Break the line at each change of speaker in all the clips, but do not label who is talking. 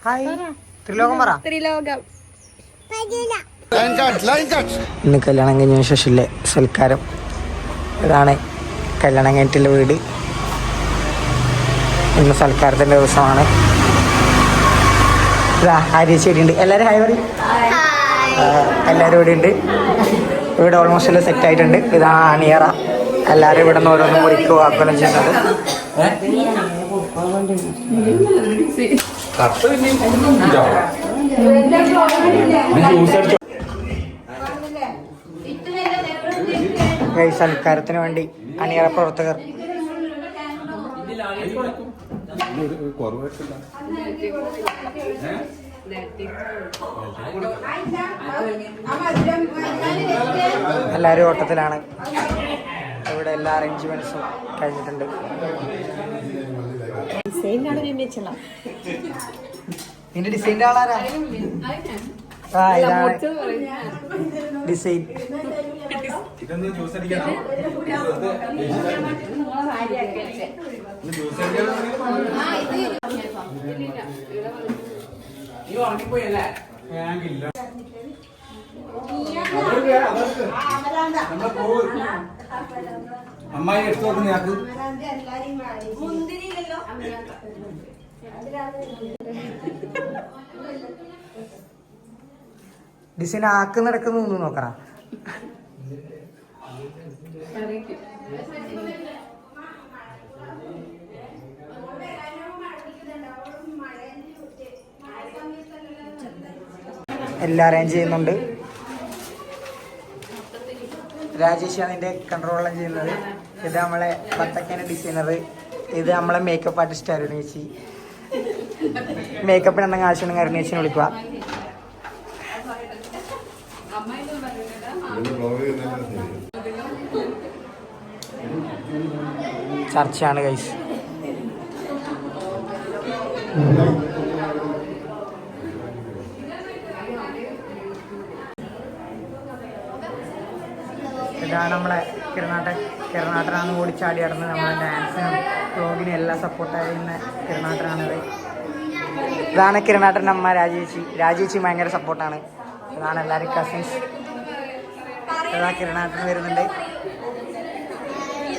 Hi ത്രിലോകം പറ. ഇന്ന് കല്യാണം കഴിഞ്ഞ ശേഷമില്ലേ സൽക്കാരം. ഇതാണ് കല്യാണം കഴിഞ്ഞിട്ടുള്ള വീട്. ഇന്ന് സൽക്കാരത്തിൻ്റെ ദിവസമാണ്. ഇതാ ആര്യശ്ശേരി ഉണ്ട്. എല്ലാവരും ഹായ് പറയും. എല്ലാവരും ഇവിടെ ഉണ്ട്. വീട് ഓൾമോസ്റ്റ് എല്ലാം സെറ്റ് ആയിട്ടുണ്ട്. ഇതാണ് അണിയറ. എല്ലാവരും ഇവിടെ നിന്ന് ഓരോന്നും മുറിക്കുക ആക്കുകയും ചെയ്യുന്നത്. സൽക്കാരത്തിന് വേണ്ടി അണിയറ പ്രവർത്തകർ എല്ലാവരും ഓട്ടത്തിലാണ്. ഇവിടെ എല്ലാ അറേഞ്ച്മെന്റ്സും കഴിഞ്ഞിട്ടുണ്ട്. നിന്റെ ഡിസൈൻ്റെ ആളാരാ? ഇതാണ് ഡിസൈൻ.
അമ്മായി എടുത്തു നോക്കുന്ന
ഡിസൈൻ ആക്കുന്നിടക്കുന്ന ഒന്നും നോക്കണ. എല്ലാം അറേഞ്ച് ചെയ്യുന്നുണ്ട്. രാജേഷാണ് ഇതിൻ്റെ കൺട്രോളെല്ലാം ചെയ്യുന്നത്. ഇത് നമ്മളെ ബത്തക്കേൻ്റെ ഡിസൈനർ. ഇത് നമ്മളെ മേക്കപ്പ് ആർട്ടിസ്റ്റ് അരുണേച്ചി. മേക്കപ്പിന് എന്തെങ്കിലും ആവശ്യമുണ്ടെങ്കിൽ അരുണേച്ചിനെ വിളിക്കുക. ചർച്ചയാണ് ഗൈസ്. ഇതാണ് നമ്മളെ കിരണാട്ടനാണ് ഓടിച്ചാടി നടന്ന് നമ്മളെ ഡാൻസിനും വ്ളോഗിനും എല്ലാം സപ്പോർട്ടായി ചെയ്യുന്ന കിരണാട്ടനാണിത്. ഇതാണ് കിരണാട്ടൻ്റെ അമ്മ രാജേച്ചി ഭയങ്കര സപ്പോർട്ടാണ്. ഇതാണ് എല്ലാവരും കസിൻസ്. ഇതാ കിരണാട്ടൻ വരുന്നുണ്ട്.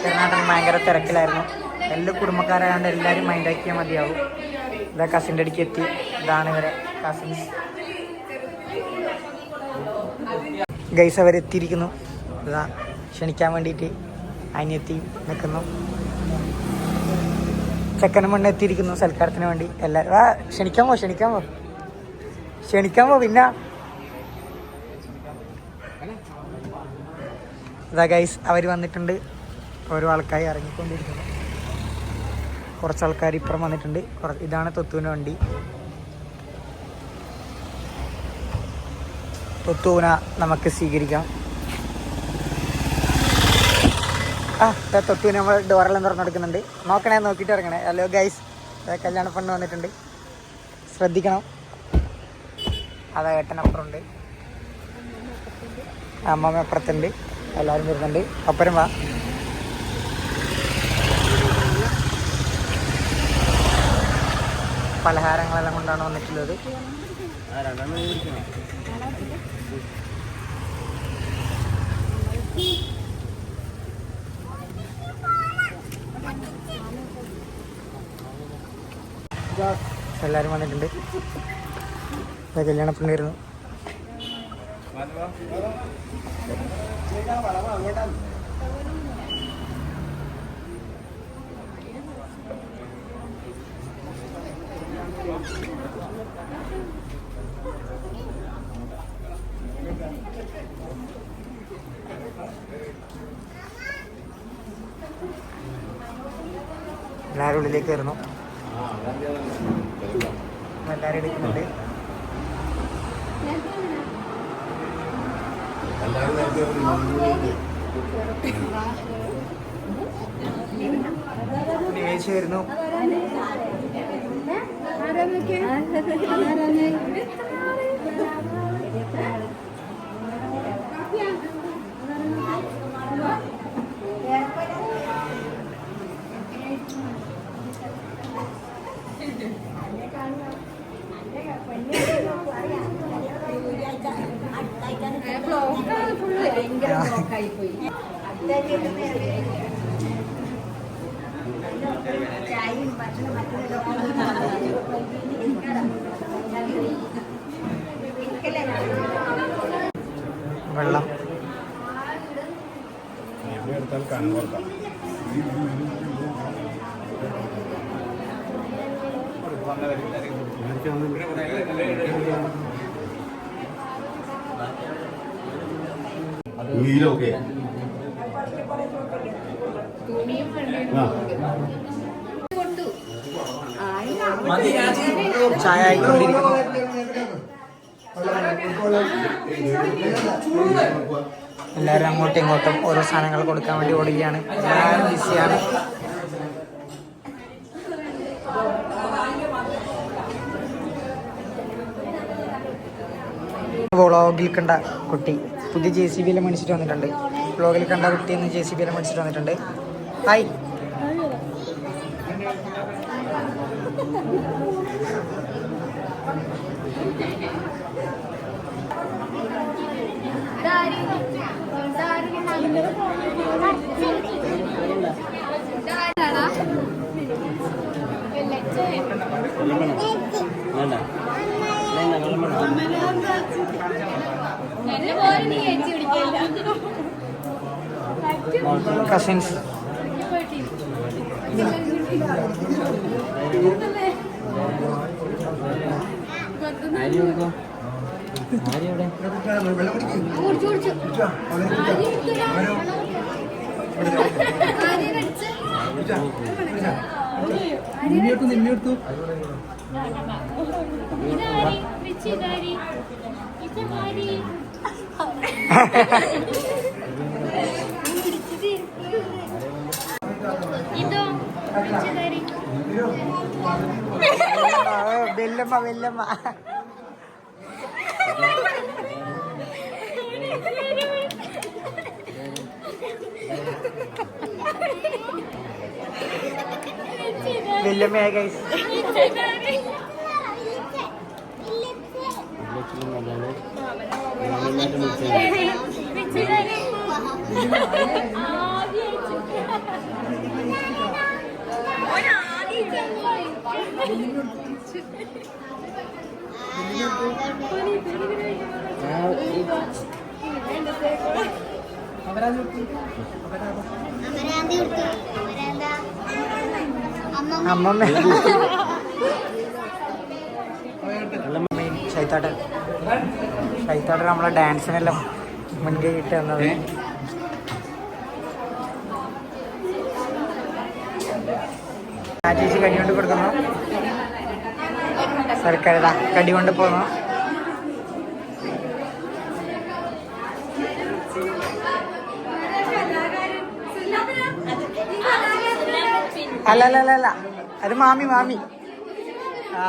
കിരണാട്ടൻ ഭയങ്കര തിരക്കിലായിരുന്നു. എല്ലാ കുടുംബക്കാരായതുകൊണ്ട് എല്ലാവരും മൈൻഡാക്കിയാൽ മതിയാവും. ഇതാ കസിൻ്റെ അടുക്ക് എത്തി. ഇതാണ് ഇവരെ കസിൻസ്. ഗൈസ് അവരെത്തിയിരിക്കുന്നു. ഇതാ ക്ഷണിക്കാൻ വേണ്ടിയിട്ട് അനിയത്തി നിൽക്കുന്നു. ചെക്കനും മണ്ണ് എത്തിയിരിക്കുന്നു സൽക്കാരത്തിന് വേണ്ടി. എല്ലാവരും ക്ഷണിക്കാൻ പോ പിന്നെ. ഇതാ ഗൈസ് അവർ വന്നിട്ടുണ്ട്. ഓരോ ആൾക്കാർ ഇറങ്ങിക്കൊണ്ടിരിക്കുന്നു. കുറച്ച് ആൾക്കാർ ഇപ്പുറം വന്നിട്ടുണ്ട്. ഇതാണ് തൊത്തുവിൻ്റെ വണ്ടി. തൊത്തുവിനെ നമുക്ക് സ്വീകരിക്കാം. തൊട്ടുവിന് നമ്മൾ ഡോറെല്ലാം തുറന്നെടുക്കുന്നുണ്ട്. നോക്കിയിട്ട് ഇറങ്ങണേ. ഹലോ ഗൈസ്, കല്യാണ പെണ്ണ് വന്നിട്ടുണ്ട്, ശ്രദ്ധിക്കണം. അതാ ഏട്ടനപ്പുറമുണ്ട്, അമ്മമ്മ അപ്പുറത്തുണ്ട്, എല്ലാവരും വരുന്നുണ്ട്. ഒപ്പരം വാ. പലഹാരങ്ങളെല്ലാം കൊണ്ടാണ് വന്നിട്ടുള്ളത്. എല്ലാവരും വന്നിട്ടുണ്ട്. കല്യാണ പെണ്ണായിരുന്നു. എല്ലാവരും ഉള്ളിലേക്ക് കയറുന്നു. എല്ലാവരും എടുക്കുന്നുണ്ട്. നിവേശ് വരുന്നു. വെള്ളം ചായ ആയിക്കൊണ്ടിരിക്കുന്നു. എല്ലാവരും അങ്ങോട്ടും ഇങ്ങോട്ടും ഓരോ സാധനങ്ങൾ കൊടുക്കാൻ വേണ്ടി ഓടുകയാണ്. എല്ലാവരും ബിസിയാണ്. വ്ളോഗിൽ കണ്ട കുട്ടി പുതിയ JCB മേടിച്ചിട്ട് വന്നിട്ടുണ്ട്. വ്ളോഗിൽ കണ്ട കുട്ടി എന്ന് JCB മേടിച്ചിട്ട് വന്നിട്ടുണ്ട്. ഹായ്. കസിൻസ് വെല്ലമ്മ വെല്ലമ്മ വെല്ലമ്മയാ ഗൈസ്. അമ്മമ്മ ഷൈത്താട്ടൻ നമ്മളെ ഡാൻസിനെല്ലാം മുൻകൈ ഇട്ട് തന്നത്. ചേച്ചി കടി കൊണ്ട് കൊടുക്കുന്നു. സർക്കാരിടാ കടി കൊണ്ട് പോന്നു. അല്ല അത് മാമി ആ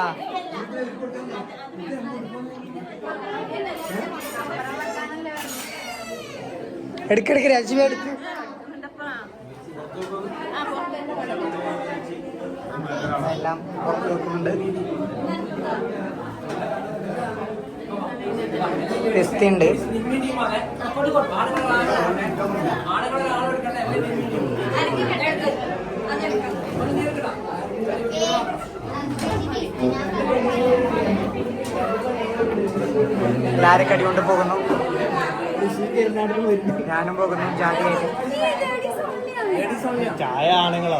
എടുക്കെടുക്ക് രാജീവ എടുക്ക്. എല്ലാം പുറത്ത് വെക്കുന്നുണ്ട്. ടെസ്റ്റ് ഉണ്ട്. എല്ലാവരും കടി കൊണ്ട് പോകുന്നു. ഞാനും പോകുന്നു ജാതിയായിട്ട്. ചായ ആണുങ്ങളോ?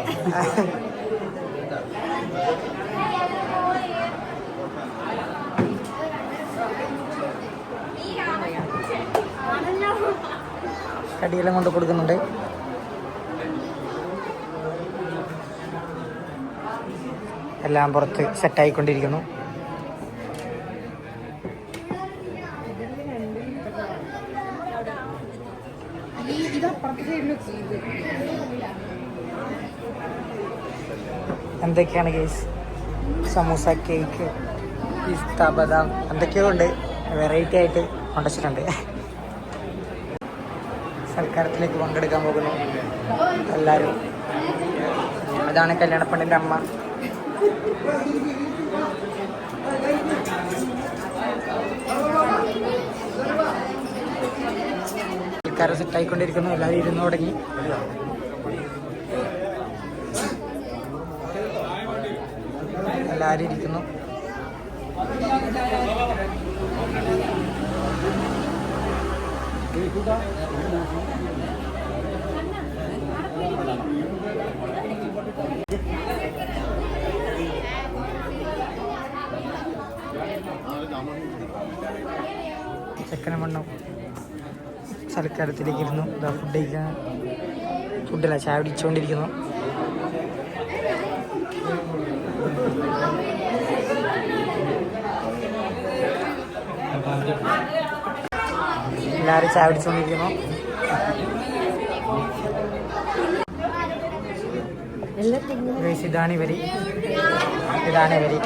കടിയെല്ലാം കൊണ്ട് കൊടുക്കുന്നുണ്ട്. എല്ലാം പുറത്ത് സെറ്റായിക്കൊണ്ടിരിക്കുന്നു. എന്തൊക്കെയാണ് ഗൈസ്? സമൂസ, കേക്ക്, പിസ്ത, ബദാം എന്തൊക്കെയോ ഉണ്ട്. വെറൈറ്റി ആയിട്ട് കൊണ്ടുവച്ചിട്ടുണ്ട്. സൽക്കാരത്തിലേക്ക് പങ്കെടുക്കാൻ പോകുന്നു എല്ലാവരും. അതാണ് കല്യാണപ്പെണ്ണിൻ്റെ അമ്മ. ആൾക്കാരെ സെറ്റ് ആയിക്കൊണ്ടിരിക്കുന്നു. എല്ലാവരും ഇരുന്ന് തുടങ്ങി. എല്ലാവരും ഇരിക്കുന്നു. ചെക്കനും മണ്ണും സൽക്കാരത്തിലേക്ക് ഇരുന്നു. ഇതാ ഫുഡ് കഴിക്കാൻ, ഫുഡല്ല ചായ പിടിച്ചുകൊണ്ടിരിക്കുന്നു. എല്ലാവരും ചായ പിടിച്ചുകൊണ്ടിരിക്കുന്നു. ഇതാണ് ഇവര്.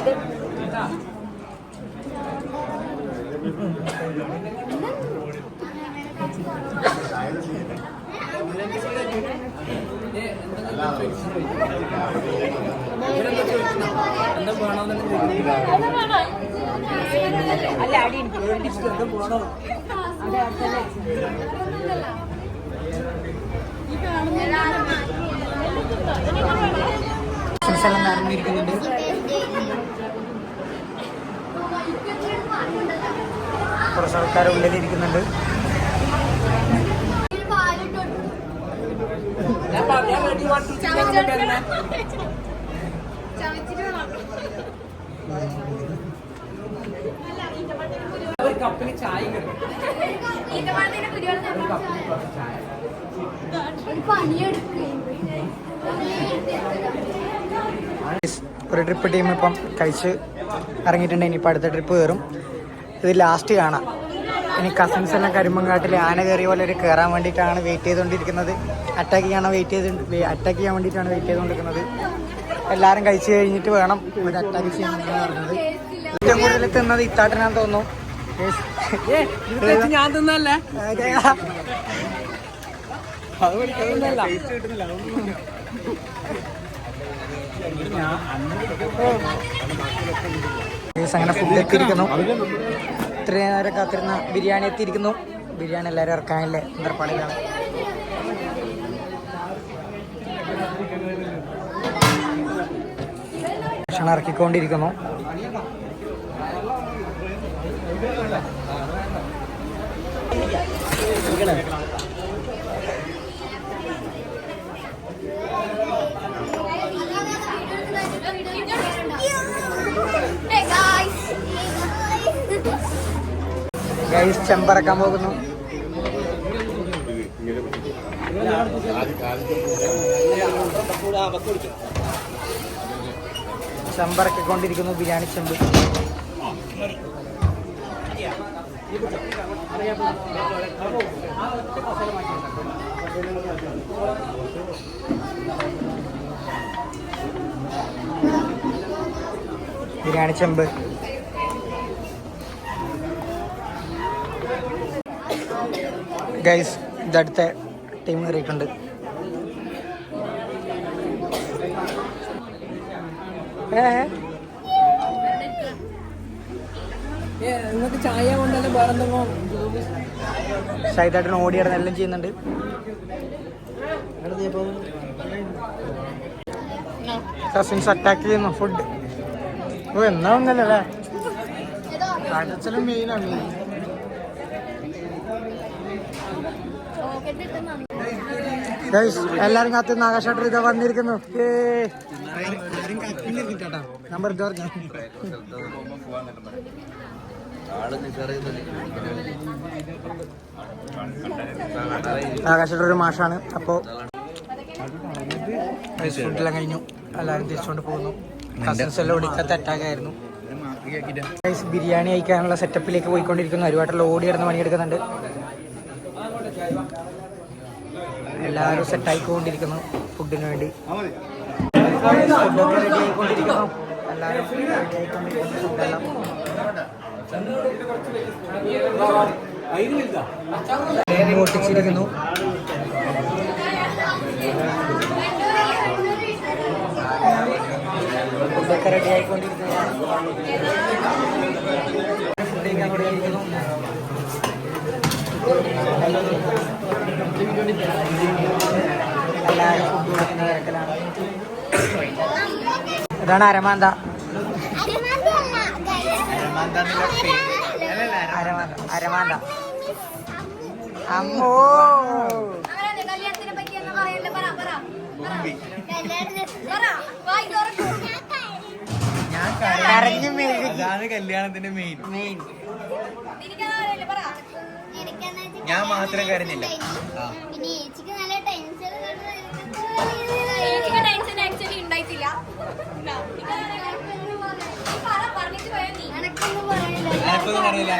എല്ലാം നടന്നിരിക്കുന്നുണ്ട്. കുറച്ച് ആൾക്കാർ ഉള്ളിലിരിക്കുന്നുണ്ട്. ഒരു ട്രിപ്പ് ടീം ഇപ്പം കഴിച്ച് ഇറങ്ങിയിട്ടുണ്ട്. ഇനിയിപ്പോൾ അടുത്ത ട്രിപ്പ് കയറും. ഇത് ലാസ്റ്റ് കാണാം. ഇനി കസിൻസ് എല്ലാം കരിമ്പങ്കാട്ടിൽ ആന കയറിയ പോലെ ഒരു കയറാൻ വേണ്ടിയിട്ടാണ് വെയിറ്റ് ചെയ്തുകൊണ്ടിരിക്കുന്നത്. അറ്റാക്ക് ചെയ്യാൻ വേണ്ടിയിട്ടാണ് വെയിറ്റ് ചെയ്തുകൊണ്ടിരിക്കുന്നത്. എല്ലാവരും കഴിച്ച് കഴിഞ്ഞിട്ട് വേണം ഒരു അറ്റാക്ക് ചെയ്യാൻ പറഞ്ഞത്. ഏറ്റവും കൂടുതൽ തിന്നത് ഇത്താട്ടനാന്ന് തോന്നുന്നു.
ഞാൻ തിന്നല്ലേ
അങ്ങനെ ഫുഡ് എത്തിയിരിക്കുന്നു. ഇത്രയും നേരം കാത്തിരുന്ന ബിരിയാണി എത്തിയിരിക്കുന്നു. ബിരിയാണി എല്ലാവരും ഇറക്കാനില്ലേ എന്തർപ്പാടിലാണ്. ഭക്ഷണം ഇറക്കിക്കൊണ്ടിരിക്കുന്നു. ഗൈസ് ചെമ്പറക്കാൻ പോകുന്നു. ചെമ്പറക്കൊണ്ടിരിക്കുന്നു ബിരിയാണി ചെമ്പ്. ബിരിയാണി ചെമ്പ്. ഗൈസ് ഇതടുത്ത ടീം കയറിയിട്ടുണ്ട്.
ചായ കൊണ്ടല്ലേ വേറെന്തെങ്കിലും
ഷൈതാട്ടൻ ഓടിയിടന്ന് എല്ലാം ചെയ്യുന്നുണ്ട്. കസിൻസ് അറ്റാക്ക് ചെയ്യുന്നു. ഫുഡ് എന്നാ ഒന്നല്ലേ മെയിനാണ്. എല്ലാരും കാത്തുനിന്ന് ആകാശാട്ടർ ഇതാ വന്നിരിക്കുന്നു. നമ്പർ ആകാശാട്ടർ ഒരു മാഷാണ്. അപ്പോൾ ഫുഡെല്ലാം കഴിഞ്ഞു. എല്ലാവരും തിരിച്ചുകൊണ്ട് പോകുന്നു. കസിൻസ് എല്ലാം ഒടിക്കാത്ത അറ്റാക്കായിരുന്നു. ബിരിയാണി കഴിക്കാനുള്ള സെറ്റപ്പിലേക്ക് പോയിക്കൊണ്ടിരിക്കുന്നു. ഒരുപാട്ടുള്ള ഓടിയിടുന്ന പണിയെടുക്കുന്നുണ്ട്. എല്ലാവരും സെറ്റായിക്കൊണ്ടിരിക്കുന്നു ഫുഡിന് വേണ്ടി. ഫുഡൊക്കെ റെഡി ആയിക്കൊണ്ടിരിക്കുന്നു. എല്ലാവരും റെഡി ആയിക്കൊണ്ടിരിക്കുന്നു. ഫുഡെല്ലാം പൊട്ടിച്ചിരിക്കുന്നു. ഫുഡൊക്കെ റെഡി ആയിക്കൊണ്ടിരിക്കുന്നു. ഫുഡ് കഴിക്കാൻ തുടങ്ങിയിരിക്കുന്നു. എല്ലാവരും ഫുഡ് കൊടുക്കുന്ന തിരക്കിലാണ്. ഇതാണ് അരമാന്ത. അരമാന്ത അമ്മോ
കല്യാണത്തിന്റെ മെയിൻ ഞാൻ മാത്രം കരഞ്ഞില്ല. എനക്കൊന്നും അറിയില്ല.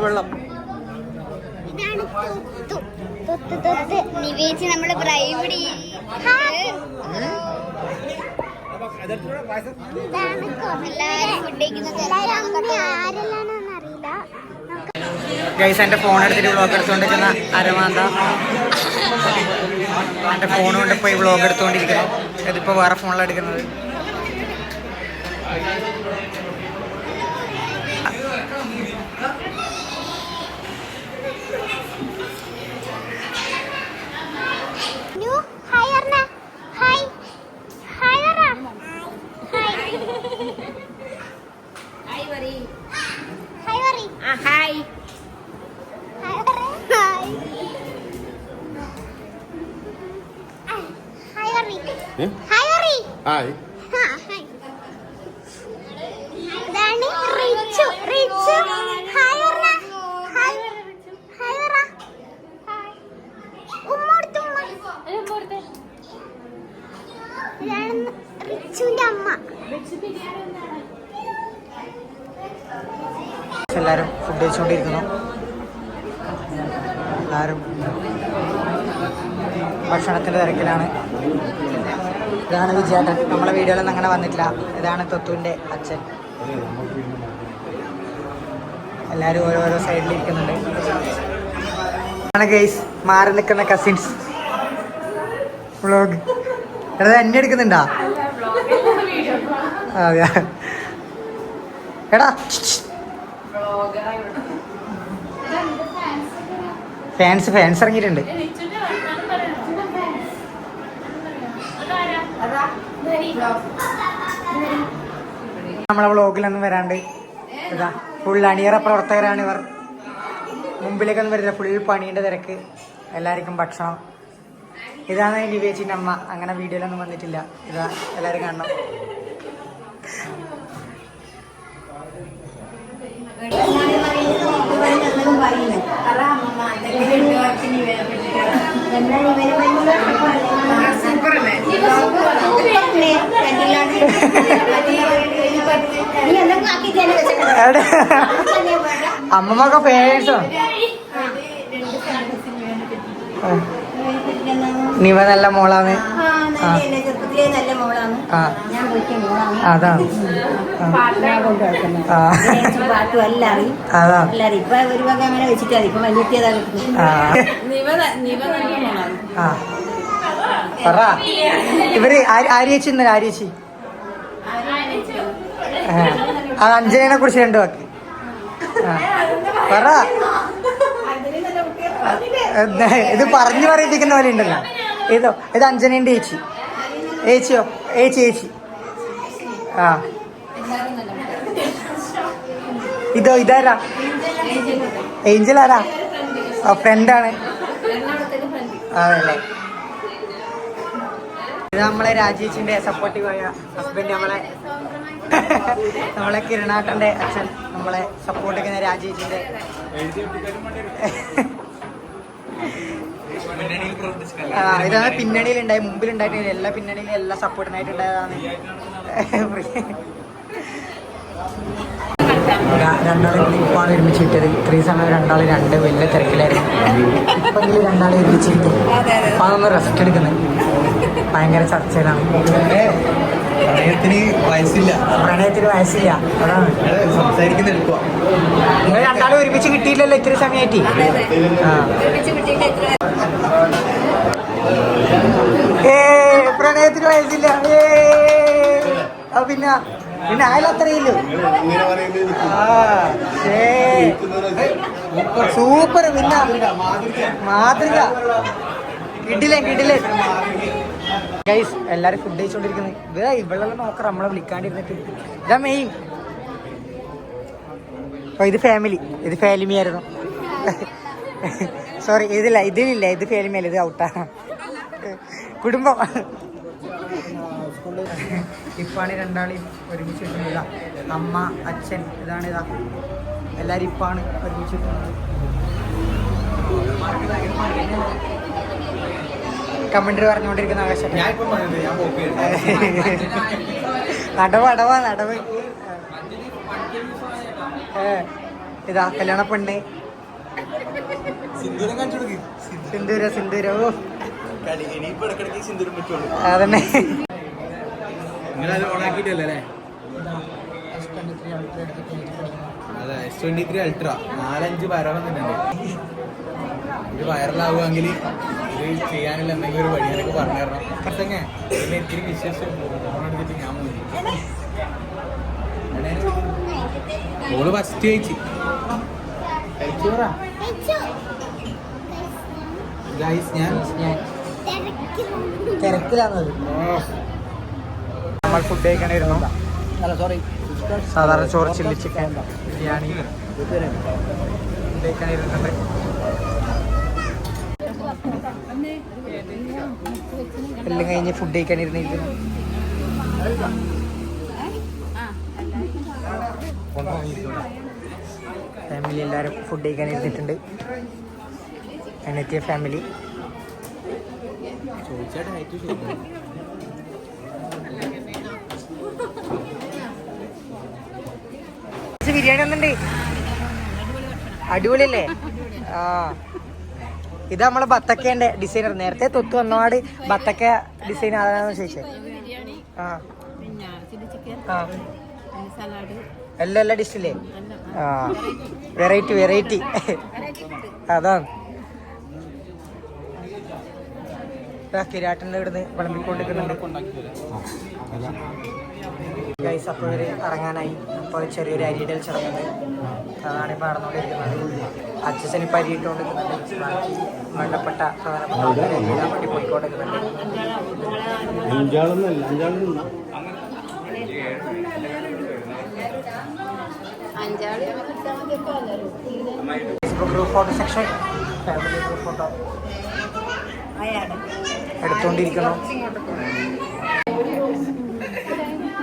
വെള്ളം
ഇതാണ് നിവേച്ച് നമ്മള് പ്രൈവറ്റ്
ഗൈസ് എൻ്റെ ഫോൺ എടുത്തിട്ട് വ്ളോഗ് എടുത്തുകൊണ്ടിരിക്കുന്ന അരമാന്ത എൻ്റെ ഫോൺ കൊണ്ട് പോയി വ്ളോഗ് എടുത്തുകൊണ്ടിരിക്കുന്നു. ഇതിപ്പോൾ വേറെ ഫോണിലാണ് എടുക്കുന്നത്. എല്ലാവരും ഫുഡ് കഴിച്ചുകൊണ്ടിരിക്കുന്നു. എല്ലാവരും ഭക്ഷണത്തിൻ്റെ തിരക്കിലാണ്. ഇതാണ് വിജയേട്ടൻ. നമ്മളെ വീഡിയോയിലൊന്നും അങ്ങനെ വന്നിട്ടില്ല. ഇതാണ് തൊത്തുവിൻ്റെ അച്ഛൻ. എല്ലാവരും ഓരോരോ സൈഡിലിരിക്കുന്നുണ്ട്. ആണ് ഗൈസ് മാറി നിൽക്കുന്ന കസിൻസ് വ്ളോഗ്. എടാ എന്നെ എടുക്കുന്നുണ്ടാ? അതെയാ. എടാ ഫാൻസ് ഇറങ്ങിയിട്ടുണ്ട്. നമ്മളെ വ്ളോഗിലൊന്നും വരാണ്ട് ഇതാ ഫുൾ അണിയറ പ്രവർത്തകരാണ് ഇവർ. മുമ്പിലേക്കൊന്നും വരില്ല. ഫുൾ പണീൻ്റെ തിരക്ക്. എല്ലാവർക്കും ഭക്ഷണം. ഇതാണ് നിവേച്ചിൻ്റെ അമ്മ. അങ്ങനെ വീഡിയോയിലൊന്നും വന്നിട്ടില്ല. ഇതാ എല്ലാവരും കാണണം. അമ്മമ്മൊക്കെ പേരൻസോ? നിവ നല്ല മോളാണ്. അതാണ് പറ. ഇവര് ആര്യേച്ചി ഇന്നലെ ആര്യേച്ചി അത് അഞ്ജലിനെ കുറിച്ച് രണ്ടു വാക്ക് പറ. ഇത് പറഞ്ഞു പറയിപ്പിക്കുന്ന പോലെ ഉണ്ടല്ലോ. ഇത് അഞ്ജനേൻ്റെ ഏച്ചി. ഏച്ചിയോ? ഏച്ചി. ആ ഇതാരാ? ഏഞ്ചൽ ആരാ? ഫ്രണ്ടാണ്. അതല്ലേ. ഇത് നമ്മളെ രാജേച്ചിന്റെ സപ്പോർട്ടീവായ ഹസ്ബൻഡ്. നമ്മളെ കിരണാട്ടന്റെ അച്ഛൻ. നമ്മളെ സപ്പോർട്ട് ചെയ്യുന്ന രാജേച്ചിന്റെ. ഇതാണ് പിന്നണിയിലുണ്ടായി. മുമ്പിലുണ്ടായിട്ടില്ല. എല്ലാ പിന്നണിയിലും എല്ലാ സപ്പോർട്ടിനായിട്ടുണ്ടായതാണ്. രണ്ടാളും ക്ലിപ്പാണ് ഒരുമിച്ച് കിട്ടിയത്. ഇത്രയും സമയം രണ്ടാളും രണ്ട് വലിയ തിരക്കിലായിരുന്നു. ഇപ്പെങ്കിലും രണ്ടാളും ഒരുമിച്ചിട്ട് അപ്പൊ അതൊന്ന് റെസ്റ്റ് എടുക്കുന്നത്. ഭയങ്കര ചർച്ചയിലാണ്.
പ്രണയത്തിന് വയസ്സില്ല.
അതാണ്
സംസാരിക്കുന്ന എടുക്കുക.
നിങ്ങൾ രണ്ടാളും ഒരുമിച്ച് കിട്ടിയില്ലല്ലോ ഇത്രയും സമയമായിട്ട്. ആ പിന്നെ പിന്നെ അയലത്രയില്ലോ സൂപ്പർ പിന്നെ മാതൃക കിടിലേ ഗൈസ് എല്ലാരും ഫുഡ് കഴിച്ചോണ്ടിരിക്കുന്നത് ഇവളെല്ലാം നോക്കാം നമ്മളെ വിളിക്കാണ്ടിരുന്നിട്ട് ഇതാ മെയിൻ. ഇത് ഫാമിലി ആയിരുന്നു. സോറി ഇതിലില്ല ഇത് ഫാമിലി ഇത് ഔട്ടാ കുടുംബം. ഇപ്പാണ് രണ്ടാളെയും ഒരുമിച്ചിട്ടുള്ളത്. അമ്മ അച്ഛൻ ഇതാണിതാ എല്ലാരും ഇപ്പാണ് ഒരുമിച്ചിട്ടുള്ളത്. കമന്ററി പറഞ്ഞുകൊണ്ടിരിക്കുന്ന ആകാശം നടവ് ഇതാ കല്യാണ പെണ്ണ് സിന്ദൂര ഓ അതന്നെ.
അതെ S23 Ultra 4-5 വരവം തന്നെ ഇത് വൈറലാവുകയെങ്കിൽ ഇത് ചെയ്യാനുള്ള എന്തെങ്കിലും ഒരു വഴി എനിക്ക് പറഞ്ഞു തരണം. പക്ഷേ ഇതിൽ ഇത്തിരി വിശ്വസിച്ച് ഫോൺ എടുത്തിട്ട് ഞാൻ പോയി. ഓള് ഫസ്റ്റ് കഴിച്ചു ഞാൻ
തിരക്കിലാണത്. നമ്മൾ ഫുഡ് കഴിക്കണമായിരുന്നു. സാധാരണ ചോറ് ചില്ലി ചിക്കൻ ബിരിയാണി കഴിക്കാനിരുന്നുണ്ട്. എല്ലാം കഴിഞ്ഞ് ഫുഡ് കഴിക്കാനിരുന്നിരിക്കുന്നു. ഫാമിലി എല്ലാവരും ഫുഡ് കഴിക്കാനിരുന്നിട്ടുണ്ട്. അതിനെത്തിയ ഫാമിലി ബിരിയാണി ഒന്നുണ്ട്. അടിപൊളിയല്ലേ? ആ ഇത് നമ്മളെ ബത്തക്കേന്റെ ഡിസൈനർ. നേരത്തെ തൊത്ത് വന്നപാട് ബത്തക്ക ഡിസൈൻ അതാണെന്ന് ചോദിച്ചേ. എല്ലാ ഡിഷില്ലേ? ആ വെറൈറ്റി അതാണ്. കിരാട്ടിൻ്റെ ഇവിടുന്ന് വിളമ്പിക്കൊണ്ടിരിക്കുന്നുണ്ട്. ഗൈസ് അപ്പോൾ ഇവർ ഇറങ്ങാനായി. അപ്പോൾ ചെറിയൊരു അരിയിടൽ ചടങ്ങുണ്ട്. അതാണ് ഇപ്പോൾ നടന്നുകൊണ്ടിരിക്കുന്നത്. അച്ഛൻ ഇപ്പോൾ അരിയിട്ടുകൊണ്ടിരിക്കുന്നുണ്ട്. ബാക്കി വേണ്ടപ്പെട്ട പ്രധാനപ്പെട്ട ആൾക്കാരെ എല്ലാം വേണ്ടി പോയിക്കൊണ്ടിരിക്കുന്നുണ്ട്. Facebook group photo section, family group photo എടുത്തുകൊണ്ടിരിക്കണം.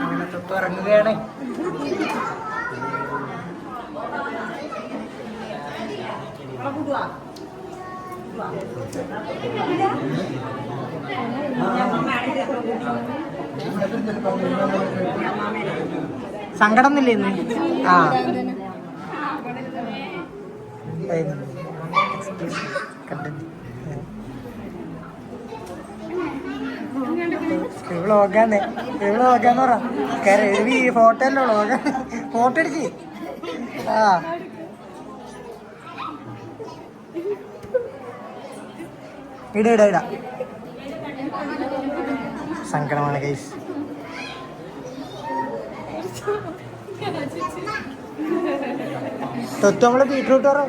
അങ്ങനെ തൊട്ട് ഇറങ്ങുകയാണ്. സങ്കടം ഒന്നുമില്ലേ ഇന്ന്? ആ വ്ളോഗാന്ന് പറ. എഴുതി ഫോട്ടോ അല്ലോ വ്ളോഗ. ഫോട്ടോ അടിച്ച് ആ ഇടാ സങ്കടമാണ് ഗൈസ്. തൊത്ത് നമ്മള് ബീട്രൂട്ട് പറ.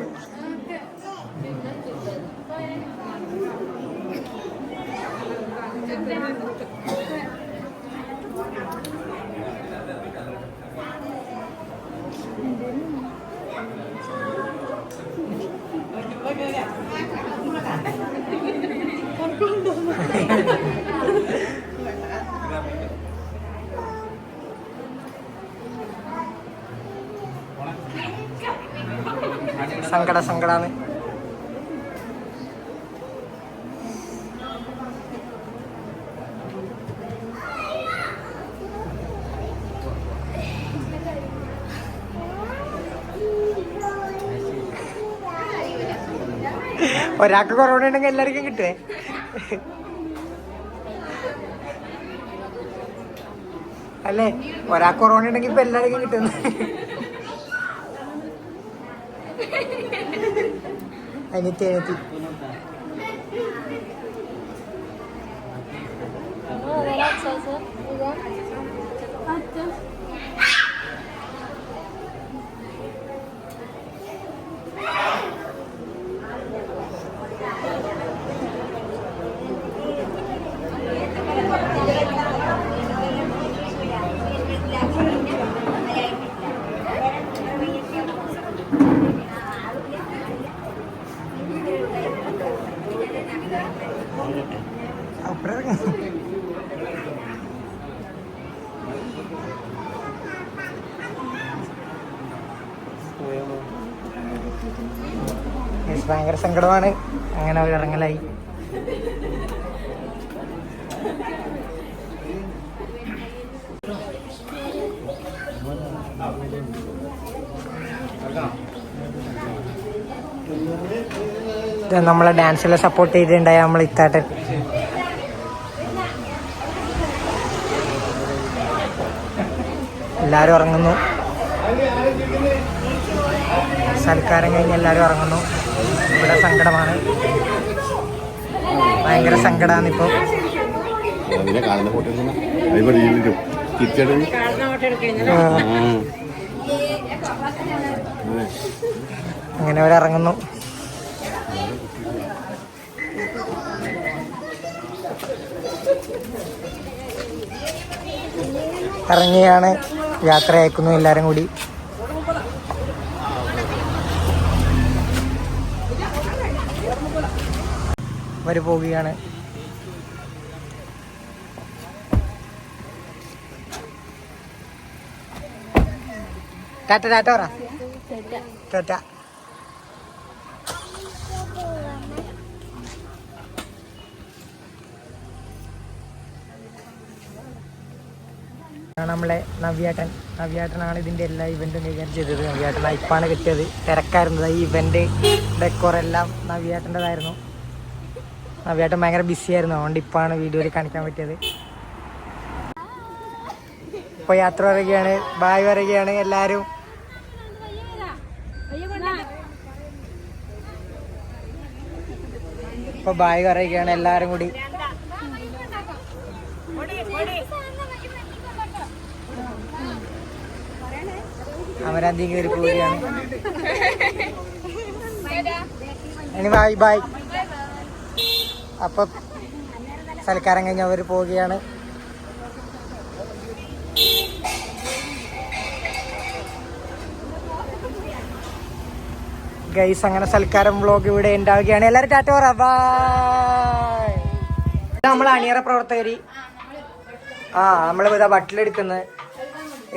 സങ്കടാണ്. ഒരാൾക്ക് കൊറോണ ഉണ്ടെങ്കിൽ എല്ലാവർക്കും കിട്ടുവേ. അല്ലേ? ഒരാൾക്ക് കൊറോണ ഉണ്ടെങ്കിൽ ഇപ്പൊ എല്ലാവർക്കും കിട്ടുന്നു. അനിയത്തി ഭയങ്കര സങ്കടമാണ്. അങ്ങനെ അവർ ഇറങ്ങലായി. നമ്മളെ ഡാൻസിലെ സപ്പോർട്ട് ചെയ്തിട്ടുണ്ടായ നമ്മളെ ഇത്താട്ടൻ. എല്ലാവരും ഇറങ്ങുന്നു. സൽക്കാരം കഴിഞ്ഞ് എല്ലാവരും ഇറങ്ങുന്നു. ഇവിടെ സങ്കടമാണ്, ഭയങ്കര സങ്കടമാണ് ഇപ്പോൾ. അങ്ങനെ അവരിറങ്ങുന്നു. ഇറങ്ങിയാണ് യാത്ര അയക്കുന്നു എല്ലാവരും കൂടി. അവർ പോവുകയാണ്. ടാറ്റ ടാറ്റ പറ. ടാറ്റ. നമ്മളെ നവ്യാട്ടനാണ് ഇതിൻ്റെ എല്ലാ ഇവൻറ്റും കൈകാര്യം ചെയ്തത്. നവ്യാട്ടൻ ഇപ്പാണ് കിട്ടിയത്. തിരക്കായിരുന്നത്. ഈ ഇവൻറ്റ് ഡെക്കോറെല്ലാം നവ്യാട്ടൻ്റെതായിരുന്നു. നവ്യാട്ടൻ ഭയങ്കര ബിസി ആയിരുന്നു. അതുകൊണ്ട് ഇപ്പാണ് വീഡിയോയിൽ കാണിക്കാൻ പറ്റിയത്. ഇപ്പോൾ യാത്ര പറയുകയാണ്, ബായ് പറയുകയാണ് എല്ലാവരും. ഇപ്പോൾ ബായ് പറയുകയാണ് എല്ലാവരും കൂടി. അമരാന്തി കയറി പോവുകയാണ്. ഇനി ബായ് ബായ്. അപ്പം സൽക്കാരം കഴിഞ്ഞ് അവർ പോവുകയാണ്. ഗൈസ്, അങ്ങനെ സൽക്കാരം വ്ലോഗ് ഇവിടെ ഉണ്ടാവുകയാണ്. എല്ലാവരും ടാറ്റ പറ. ബായ്. നമ്മൾ അണിയറ പ്രവർത്തകര്. നമ്മൾ ഇതാ ബട്ടിലെടുക്കുന്നത്.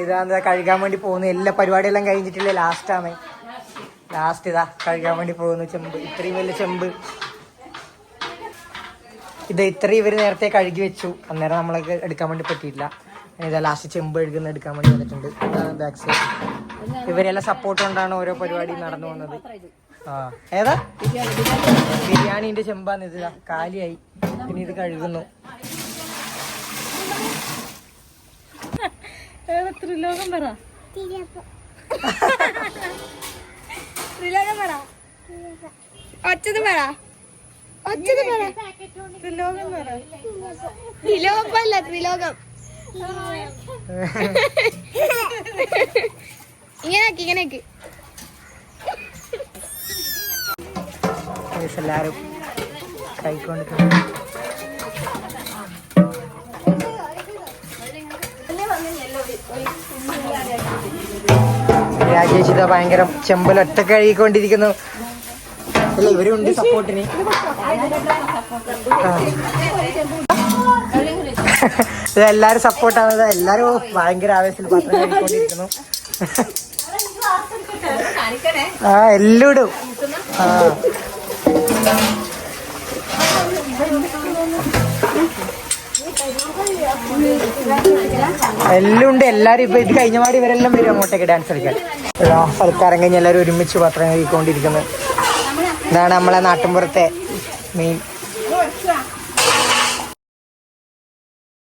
ഇതാ കഴുകാൻ വേണ്ടി പോകുന്നു. എല്ലാ പരിപാടിയെല്ലാം കഴിഞ്ഞിട്ടില്ല. ലാസ്റ്റ് ഇതാ കഴുകാൻ വേണ്ടി പോകുന്നു. ചെമ്പ്, ഇത്രയും വലിയ ചെമ്പ്. ഇത്രയും ഇവർ നേരത്തെ കഴുകി വെച്ചു. അന്നേരം നമ്മളൊക്കെ എടുക്കാൻ വേണ്ടി പറ്റിയില്ല. ഇതാ ലാസ്റ്റ് ചെമ്പ് എടുക്കാൻ വേണ്ടി വന്നിട്ടുണ്ട്. ബാക്ക് സൈഡ് ഇവരെല്ലാം സപ്പോർട്ട് കൊണ്ടാണ് ഓരോ പരിപാടി നടന്നു പോകുന്നത്. ഏതാ ബിരിയാണിന്റെ ചെമ്പാന്ന്. ഇത് കാലിയായി. പിന്നെ ഇത് കഴുകുന്നു.
ത്രിലോകം പറ. ഒച്ചത് പറ. ത്രിലോകം പറ. ത്രിലോകമല്ല, ത്രിലോകം. ഇങ്ങനെയൊക്കെ
എല്ലാരും കൈക്കൊണ്ട് രാജേഷിത ഭയങ്കര ചെമ്പലൊറ്റ കഴുകിക്കൊണ്ടിരിക്കുന്നു. അല്ല, ഇവരുണ്ട് സപ്പോർട്ടിന്. ഇതെല്ലാരും സപ്പോർട്ടാണ്. എല്ലാരും ഭയങ്കര ആവേശത്തിൽ പാത്രം കഴുകിക്കൊണ്ടിരിക്കുന്നു. എല്ലൂടും. എല്ലാം ഉണ്ട്. എല്ലാരും ഇപ്പൊ ഇത് കഴിഞ്ഞ പാടി ഇവരെല്ലാം വരും അങ്ങോട്ടേക്ക് ഡാൻസ് കളിക്കാൻ. സൽക്കാരം കഴിഞ്ഞ് എല്ലാവരും ഒരുമിച്ച് പാത്രം കഴുകിക്കൊണ്ടിരിക്കുന്നത്. ഇതാണ് നമ്മളെ നാട്ടിൻപുറത്തെ മെയിൻ